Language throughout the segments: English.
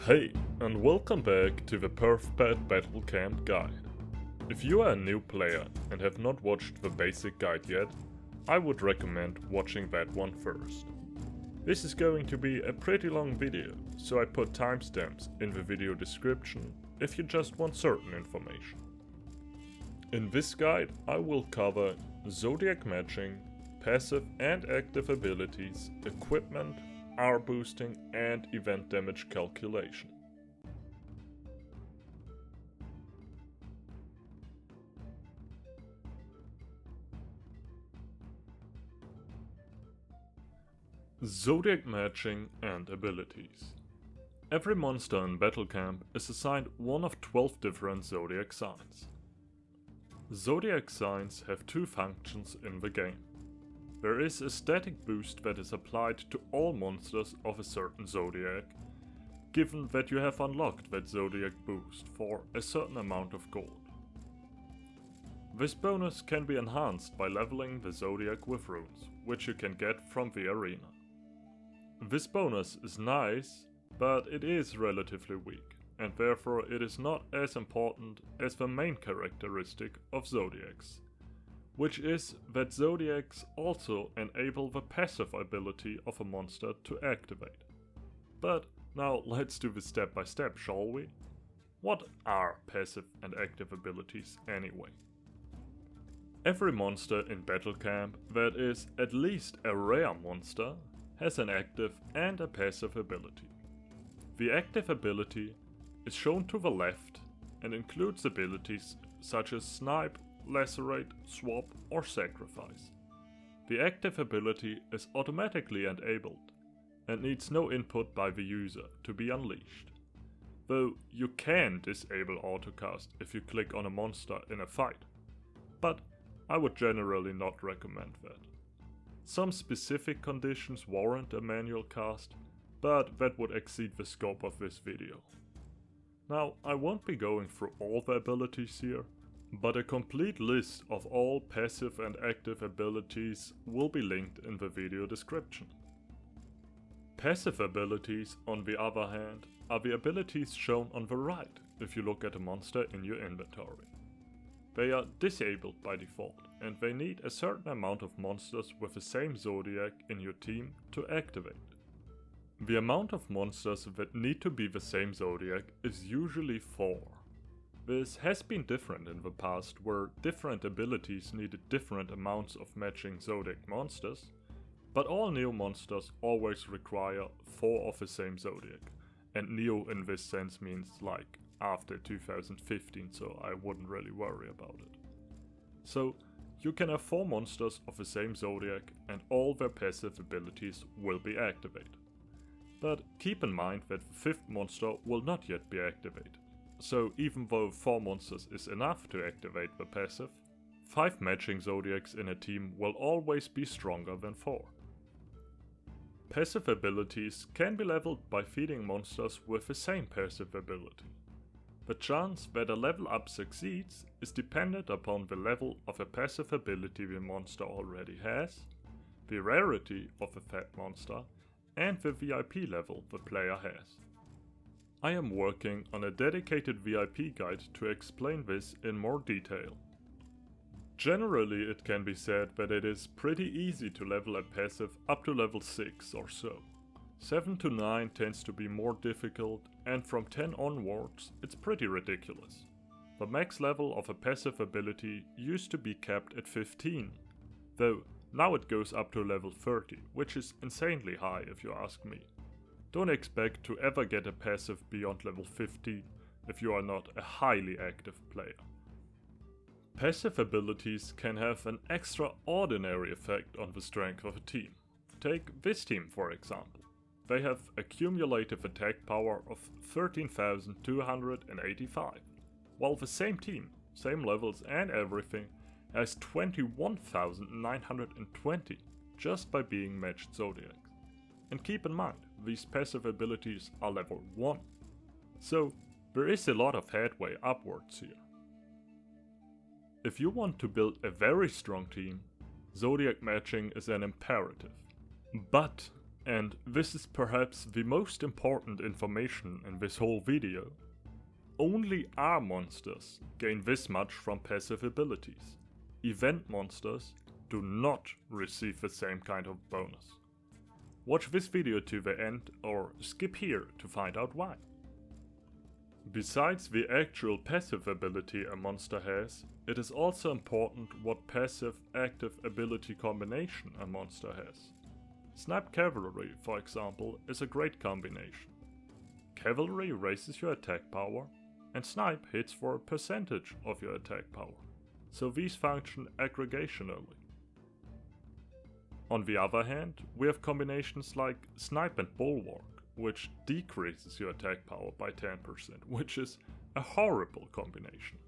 Hey, and welcome back to the Perfpet Battle Camp guide. If you are a new player and have not watched the basic guide yet, I would recommend watching that one first. This is going to be a pretty long video, so I put timestamps in the video description if you just want certain information. In this guide I will cover Zodiac matching, passive and active abilities, equipment, R boosting and event damage calculation. Zodiac matching and abilities. Every monster in Battle Camp is assigned one of 12 different Zodiac signs. Zodiac signs have two functions in the game. There is a static boost that is applied to all monsters of a certain Zodiac, given that you have unlocked that Zodiac boost for a certain amount of gold. This bonus can be enhanced by leveling the Zodiac with runes, which you can get from the arena. This bonus is nice, but it is relatively weak, and therefore it is not as important as the main characteristic of Zodiacs, which is that Zodiacs also enable the passive ability of a monster to activate. But now let's do this step by step, shall we? What are passive and active abilities anyway? Every monster in Battle Camp that is at least a rare monster has an active and a passive ability. The active ability is shown to the left and includes abilities such as Snipe, Lacerate, Swap or Sacrifice. The active ability is automatically enabled and needs no input by the user to be unleashed. Though you can disable autocast if you click on a monster in a fight, but I would generally not recommend that. Some specific conditions warrant a manual cast, but that would exceed the scope of this video. Now, I won't be going through all the abilities here, but a complete list of all passive and active abilities will be linked in the video description. Passive abilities, on the other hand, are the abilities shown on the right if you look at a monster in your inventory. They are disabled by default, and they need a certain amount of monsters with the same Zodiac in your team to activate. The amount of monsters that need to be the same Zodiac is usually 4. This has been different in the past, where different abilities needed different amounts of matching Zodiac monsters, but all new monsters always require 4 of the same Zodiac, and new in this sense means like after 2015, so I wouldn't really worry about it. So you can have 4 monsters of the same Zodiac and all their passive abilities will be activated. But keep in mind that the 5th monster will not yet be activated. So even though 4 monsters is enough to activate the passive, 5 matching Zodiacs in a team will always be stronger than 4. Passive abilities can be leveled by feeding monsters with the same passive ability. The chance that a level up succeeds is dependent upon the level of a passive ability the monster already has, the rarity of the fat monster, and the VIP level the player has. I am working on a dedicated VIP guide to explain this in more detail. Generally, it can be said that it is pretty easy to level a passive up to level 6 or so. 7 to 9 tends to be more difficult, and from 10 onwards it's pretty ridiculous. The max level of a passive ability used to be capped at 15, though now it goes up to level 30, which is insanely high if you ask me. Don't expect to ever get a passive beyond level 15 if you are not a highly active player. Passive abilities can have an extraordinary effect on the strength of a team. Take this team for example. They have a cumulative attack power of 13,285, while the same team, same levels and everything, has 21,920 just by being matched Zodiacs. And keep in mind, these passive abilities are level 1, so there is a lot of headway upwards here. If you want to build a very strong team, Zodiac matching is an imperative. But And this is perhaps the most important information in this whole video. Only R monsters gain this much from passive abilities. Event monsters do not receive the same kind of bonus. Watch this video to the end or skip here to find out why. Besides the actual passive ability a monster has, it is also important what passive-active ability combination a monster has. Snipe Cavalry, for example, is a great combination. Cavalry raises your attack power, and Snipe hits for a percentage of your attack power, so these function aggregationally. On the other hand, we have combinations like Snipe and Bulwark, which decreases your attack power by 10%, which is a horrible combination.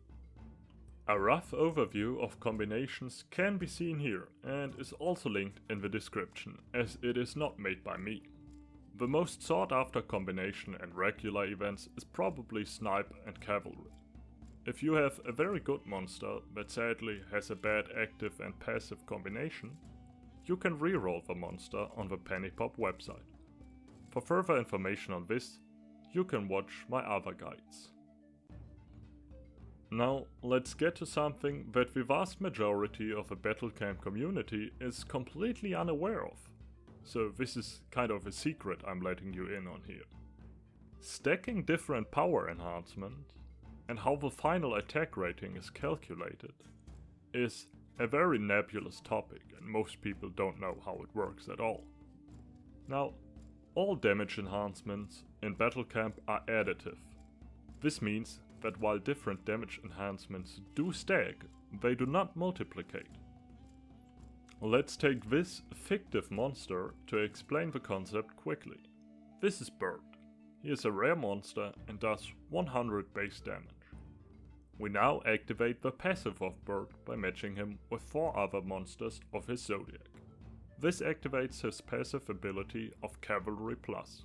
A rough overview of combinations can be seen here and is also linked in the description, as it is not made by me. The most sought after combination in regular events is probably Snipe and Cavalry. If you have a very good monster that sadly has a bad active and passive combination, you can reroll the monster on the Pennypop website. For further information on this, you can watch my other guides. Now, let's get to something that the vast majority of the Battle Camp community is completely unaware of. So this is kind of a secret I'm letting you in on here. Stacking different power enhancement and how the final attack rating is calculated is a very nebulous topic and most people don't know how it works at all. Now, all damage enhancements in Battle Camp are additive. This means that while different damage enhancements do stack, they do not multiplicate. Let's take this fictive monster to explain the concept quickly. This is Bird. He is a rare monster and does 100 base damage. We now activate the passive of Bird by matching him with 4 other monsters of his Zodiac. This activates his passive ability of Cavalry Plus.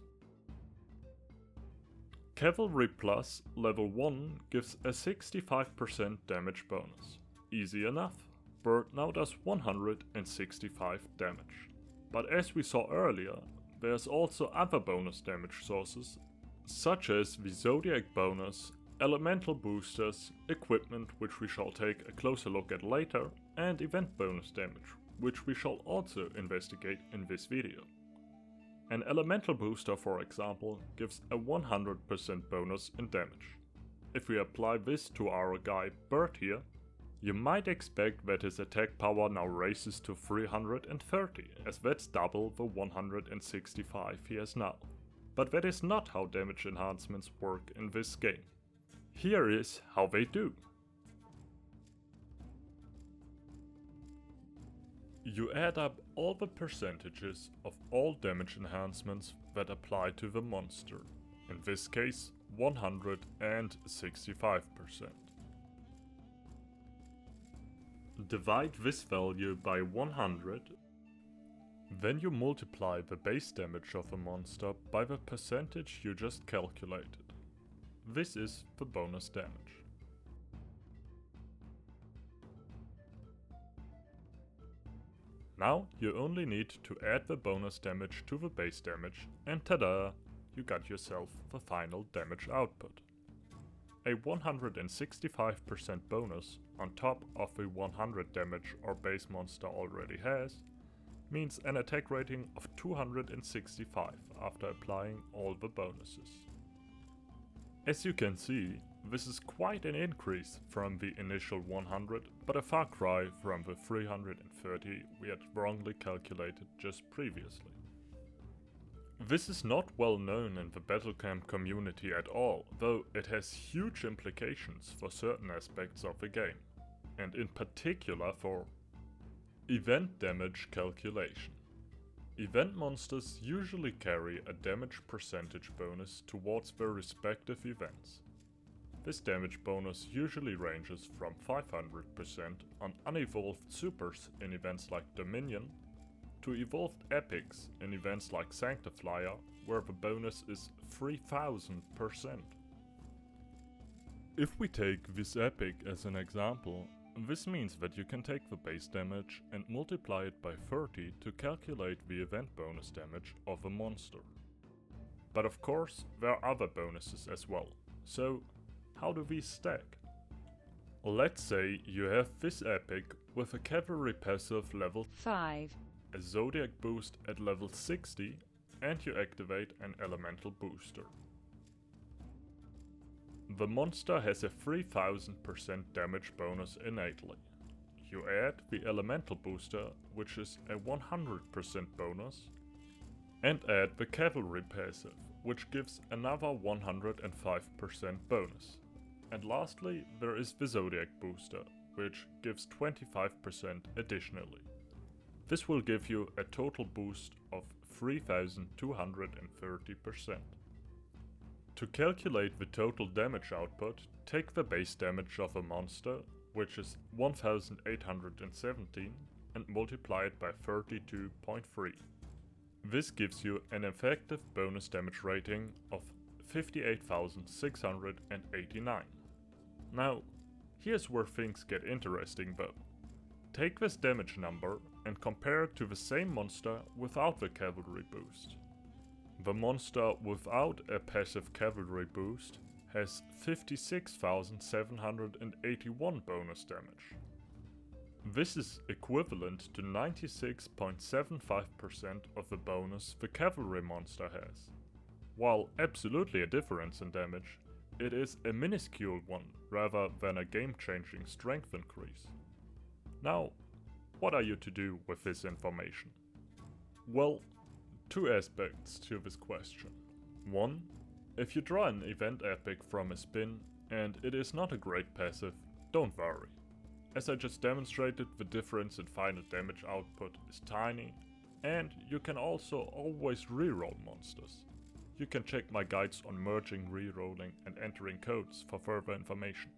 Cavalry Plus level 1 gives a 65% damage bonus. Easy enough. Bird now does 165 damage. But as we saw earlier, there's also other bonus damage sources, such as the Zodiac bonus, elemental boosters, equipment which we shall take a closer look at later, and event bonus damage, which we shall also investigate in this video. An elemental booster, for example, gives a 100% bonus in damage. If we apply this to our guy Bird here, you might expect that his attack power now raises to 330, as that's double the 165 he has now. But that is not how damage enhancements work in this game. Here is how they do. You add up all the percentages of all damage enhancements that apply to the monster, in this case 165%. Divide this value by 100, then you multiply the base damage of a monster by the percentage you just calculated. This is the bonus damage. Now you only need to add the bonus damage to the base damage and tada! You got yourself the final damage output. A 165% bonus on top of the 100 damage our base monster already has means an attack rating of 265 after applying all the bonuses. As you can see, this is quite an increase from the initial 100, but a far cry from the 330 we had wrongly calculated just previously. This is not well known in the Battle Camp community at all, though it has huge implications for certain aspects of the game, and in particular for event damage calculation. Event monsters usually carry a damage percentage bonus towards their respective events. This damage bonus usually ranges from 500% on unevolved supers in events like Dominion, to evolved epics in events like Sanctifier, where the bonus is 3000%. If we take this epic as an example, This means that you can take the base damage and multiply it by 30 to calculate the event bonus damage of a monster. But of course, there are other bonuses as well. So, how do these stack? Let's say you have this epic with a cavalry passive level 5, a zodiac boost at level 60, and you activate an elemental booster. The monster has a 3000% damage bonus innately. You add the elemental booster, which is a 100% bonus, and add the cavalry passive, which gives another 105% bonus. And lastly, there is the Zodiac booster, which gives 25% additionally. This will give you a total boost of 3230%. To calculate the total damage output, take the base damage of a monster, which is 1817, and multiply it by 32.3. This gives you an effective bonus damage rating of 58,689. Now, here's where things get interesting though. Take this damage number and compare it to the same monster without the cavalry boost. The monster without a passive cavalry boost has 56,781 bonus damage. This is equivalent to 96.75% of the bonus the cavalry monster has. While absolutely a difference in damage, it is a minuscule one rather than a game-changing strength increase. Now, what are you to do with this information? Well, two aspects to this question. One, if you draw an event epic from a spin and it is not a great passive, don't worry. As I just demonstrated, the difference in final damage output is tiny, and you can also always reroll monsters. You can check my guides on merging, rerolling and entering codes for further information.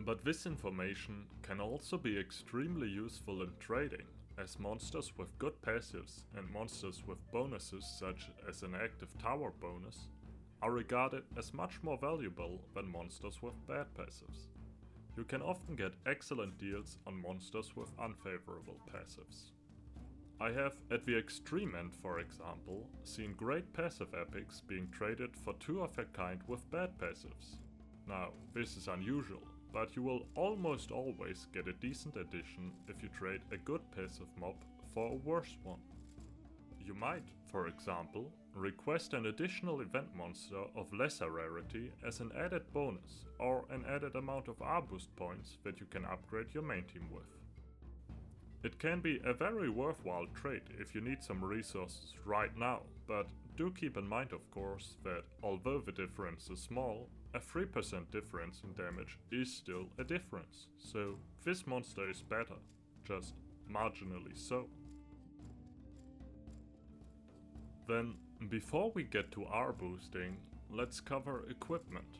But this information can also be extremely useful in trading, as monsters with good passives and monsters with bonuses such as an active tower bonus are regarded as much more valuable than monsters with bad passives. You can often get excellent deals on monsters with unfavorable passives. I have, at the extreme end for example, seen great passive epics being traded for two of their kind with bad passives. Now, this is unusual, but you will almost always get a decent addition if you trade a good passive mob for a worse one. You might, for example, request an additional event monster of lesser rarity as an added bonus or an added amount of R-boost points that you can upgrade your main team with. It can be a very worthwhile trade if you need some resources right now, but do keep in mind of course that although the difference is small, a 3% difference in damage is still a difference, so this monster is better, just marginally so. Then, before we get to R boosting, let's cover equipment.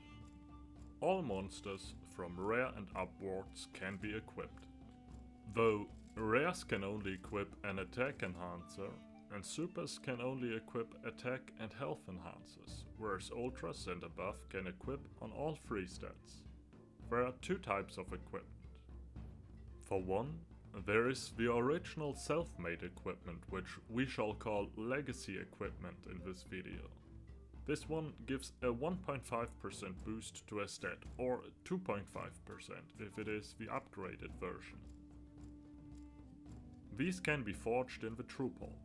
All monsters from rare and upwards can be equipped, though rares can only equip an attack enhancer, and supers can only equip attack and health enhancers, whereas ultras and above can equip on all three stats. There are two types of equipment. For one, there is the original self-made equipment, which we shall call legacy equipment in this video. This one gives a 1.5% boost to a stat, or 2.5% if it is the upgraded version. These can be forged in the troop hall.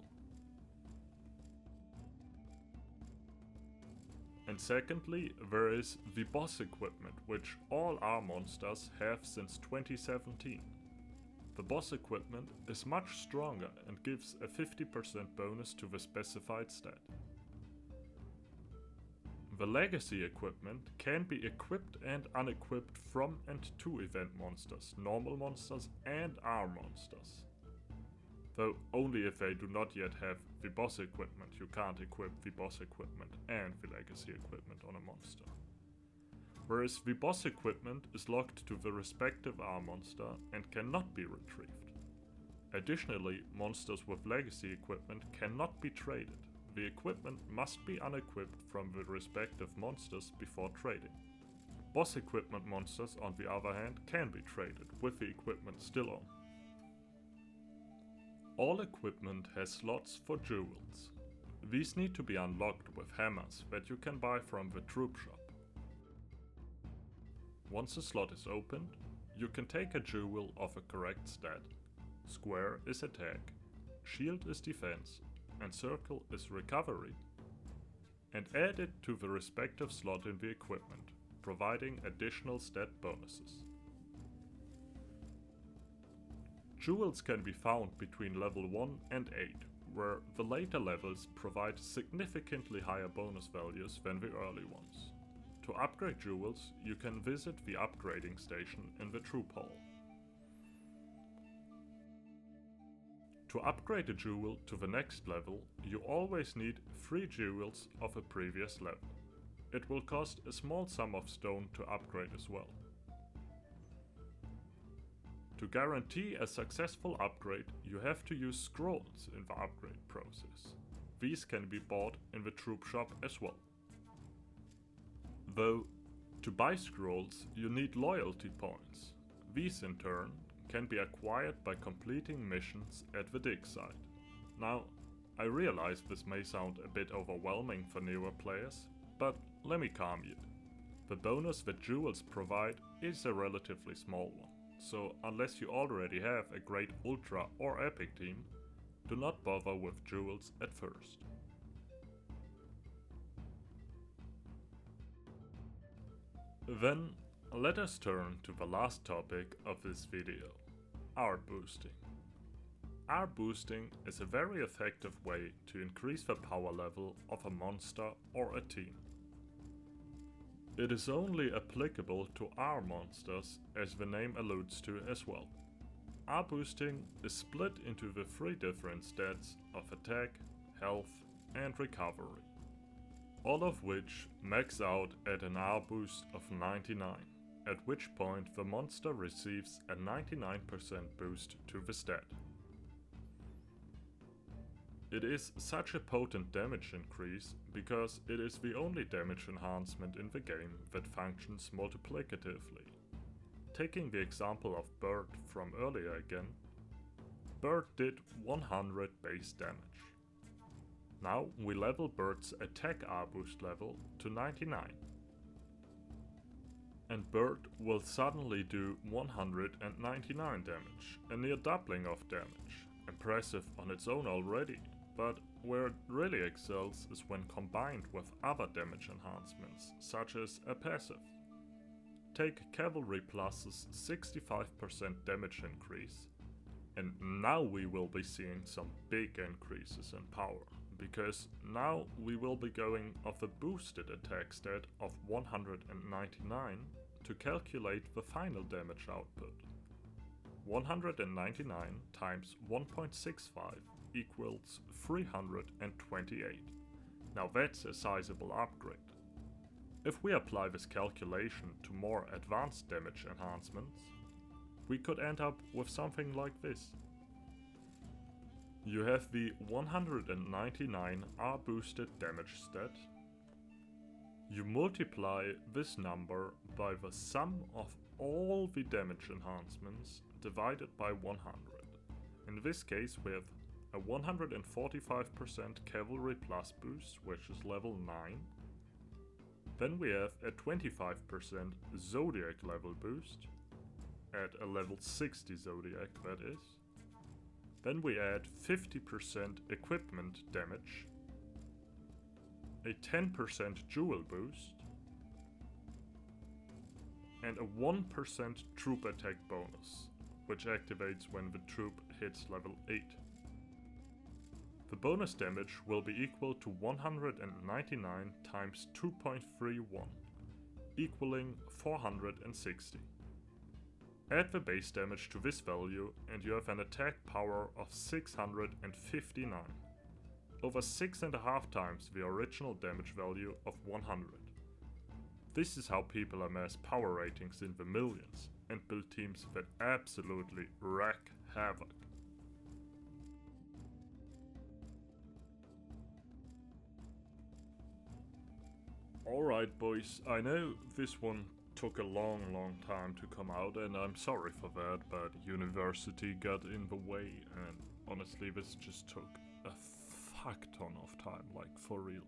And secondly, there is the boss equipment, which all R monsters have since 2017. The boss equipment is much stronger and gives a 50% bonus to the specified stat. The legacy equipment can be equipped and unequipped from and to event monsters, normal monsters and R monsters. Though only if they do not yet have the boss equipment, you can't equip the boss equipment and the legacy equipment on a monster. Whereas the boss equipment is locked to the respective R monster and cannot be retrieved. Additionally, monsters with legacy equipment cannot be traded. The equipment must be unequipped from the respective monsters before trading. Boss equipment monsters, on the other hand, can be traded with the equipment still on. All equipment has slots for jewels. These need to be unlocked with hammers that you can buy from the troop shop. Once a slot is opened, you can take a jewel of a correct stat. Square is attack, shield is defense, and circle is recovery, and add it to the respective slot in the equipment, providing additional stat bonuses. Jewels can be found between level 1 and 8, where the later levels provide significantly higher bonus values than the early ones. To upgrade jewels, you can visit the upgrading station in the troop hall. To upgrade a jewel to the next level, you always need 3 jewels of a previous level. It will cost a small sum of stone to upgrade as well. To guarantee a successful upgrade, you have to use scrolls in the upgrade process. These can be bought in the troop shop as well. Though, to buy scrolls, you need loyalty points. These in turn can be acquired by completing missions at the dig site. Now, I realize this may sound a bit overwhelming for newer players, but let me calm you. The bonus that jewels provide is a relatively small one, so unless you already have a great ultra or epic team, do not bother with jewels at first. Then, let us turn to the last topic of this video, art boosting. Art boosting is a very effective way to increase the power level of a monster or a team. It is only applicable to R monsters, as the name alludes to as well. R boosting is split into the 3 different stats of attack, health and recovery, all of which max out at an R boost of 99, at which point the monster receives a 99% boost to the stat. It is such a potent damage increase because it is the only damage enhancement in the game that functions multiplicatively. Taking the example of Bird from earlier again, Bird did 100 base damage. Now we level Bird's attack R boost level to 99. And Bird will suddenly do 199 damage, a near doubling of damage. Impressive on its own already, but where it really excels is when combined with other damage enhancements, such as a passive. Take Cavalry Plus's 65% damage increase, and now we will be seeing some big increases in power, because now we will be going off a boosted attack stat of 199 to calculate the final damage output. 199 times 1.65 equals 328. Now that's a sizable upgrade. If we apply this calculation to more advanced damage enhancements, we could end up with something like this. You have the 199 R boosted damage stat. You multiply this number by the sum of all the damage enhancements divided by 100. In this case we have a 145% Cavalry Plus boost, which is level 9. Then we have a 25% Zodiac level boost, at a level 60 Zodiac that is. Then we add 50% equipment damage, a 10% jewel boost, and a 1% troop attack bonus, which activates when the troop hits level 8. The bonus damage will be equal to 199 times 2.31, equaling 460. Add the base damage to this value and you have an attack power of 659, over 6.5 times the original damage value of 100. This is how people amass power ratings in the millions and build teams that absolutely wreak havoc. Alright boys, I know this one took a long time to come out, and I'm sorry for that, but university got in the way, and honestly this just took a fuck ton of time, like for real.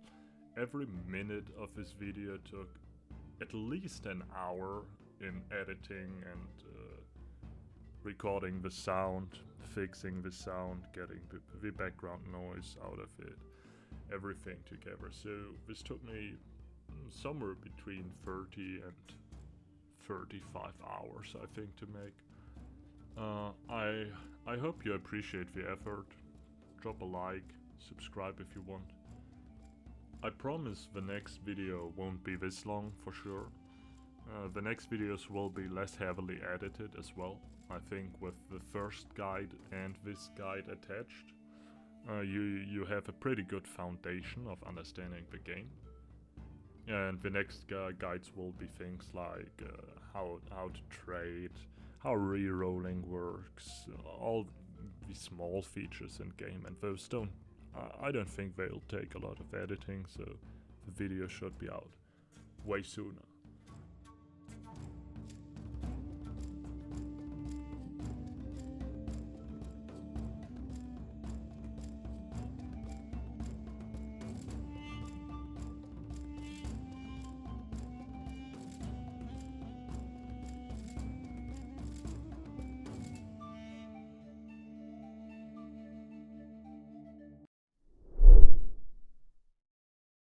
Every minute of this video took at least an hour in editing and recording the sound, fixing the sound, getting the background noise out of it, everything together. So this took me somewhere between 30 and 35 hours, I think, to make. I hope you appreciate the effort. Drop a like, subscribe if you want. I promise the next video won't be this long for sure. The next videos will be less heavily edited as well. I think with the first guide and this guide attached, you have a pretty good foundation of understanding the game. And the next guides will be things like how to trade, how re-rolling works, all the small features in game, and those I don't think they'll take a lot of editing, so the video should be out way sooner.